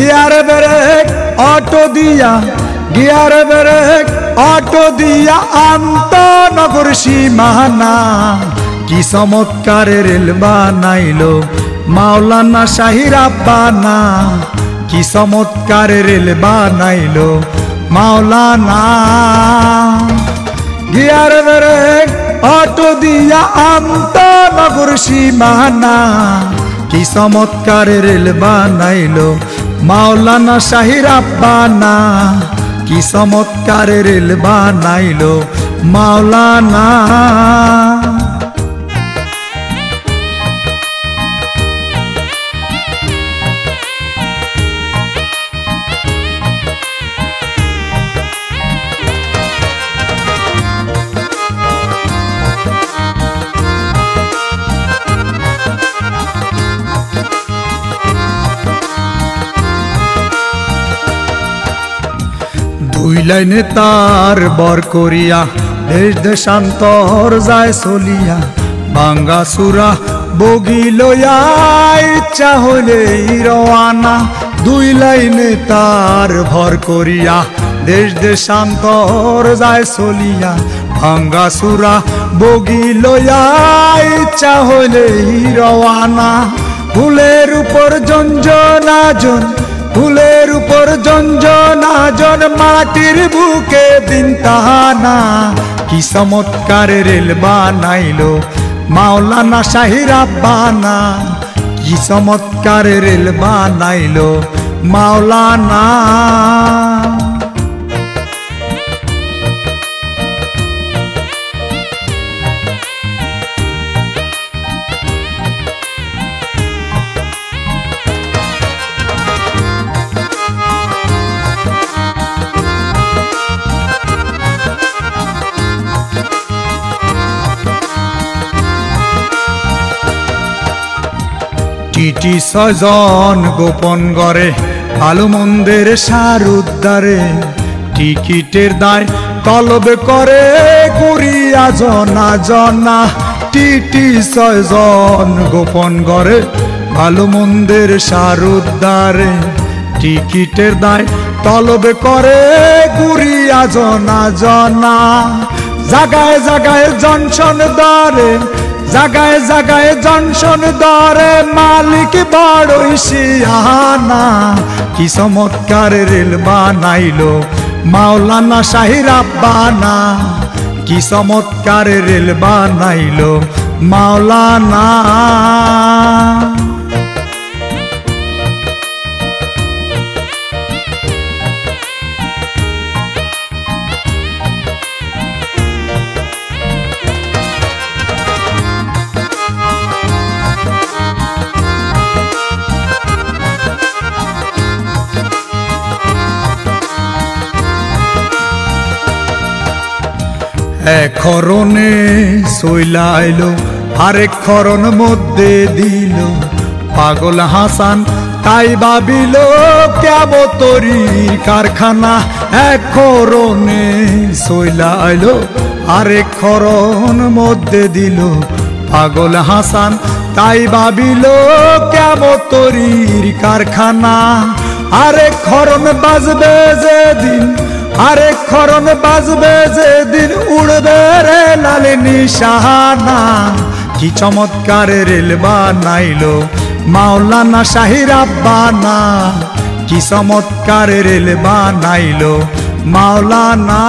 Gear break auto দিয়া, gear break auto দিয়া আন্তনগর সীমানা। কি চমৎকার রেল বানাইলো মাওলানা শাহী রাব্বানা। কি চমৎকার রেল বানাইলো মাওলানা। গিয়ার ব্রেক অটো দিয়া আন্তনগর সীমানা। কি চমৎকার রেল বানাইলো মাওলানা শাহী রাব্বানা। কি চমৎকার রেল বানাইলো মাওলানা। দুই লাইনে তার বর করিয়া দেশ দেশান্তর যায় চলিয়া। ভাঙ্গা চূড়া বগি লইয়া ইচ্ছা হইলেই রওয়ানা। দুই লাইনে তার ভর করিয়া দেশ দেশান্তর যায় চলিয়া। ভাঙ্গা চূড়া বগি লইয়া ইচ্ছা হইলেই রওয়ানা। ফুলের উপর জঞ্জনাজন, ফুলের উপর জঞ্জনাজন, মাটির বুকে দিন তাহানা। কি চমৎকার রেল বানাইলো মাওলানা শাহী রাব্বানা। কি চমৎকার রেল বানাইলো মাওলানা। টিটি ছয়জন গোপন করে ভালো মন্দের সার উদ্ধারে। টিকিটের দায় তলব করে করিয়া জনা জনা। টিটি ছয়জন গোপন করে ভালো মন্দের সার উদ্ধারে। টিকিটের দায় তলব করে করিয়া জনা জনা। জাগায় জাগায় জনশন দরে, জাগায় জাগায় জনশন দরে, মালিক বড়ই শিয়ানা। কি চমৎকার রেল বানাইলো মাওলানা শাহী রাব্বানা। কি চমৎকার রেল বানাইলো মাওলানা। এক খরনে চইলা আইলো আরেক খরন মধ্যে দিল। পাগল হাসান তাই ভাবিল কিয়ামতের কারখানা। এক খরনে চইলা আইলো আরেক খরন মধ্যে দিল। পাগল হাসান তাই ভাবিল কিয়ামতের কারখানা। আরেক খরন বাজবে যেদিন, আরেক খরন বাজবে যেদিন, উড়বে রে লাল নিশানা। কি চমৎকার রেল বানাইলো মাওলানা শাহী রাব্বানা। কি চমৎকার রেল বানাইলো মাওলানা।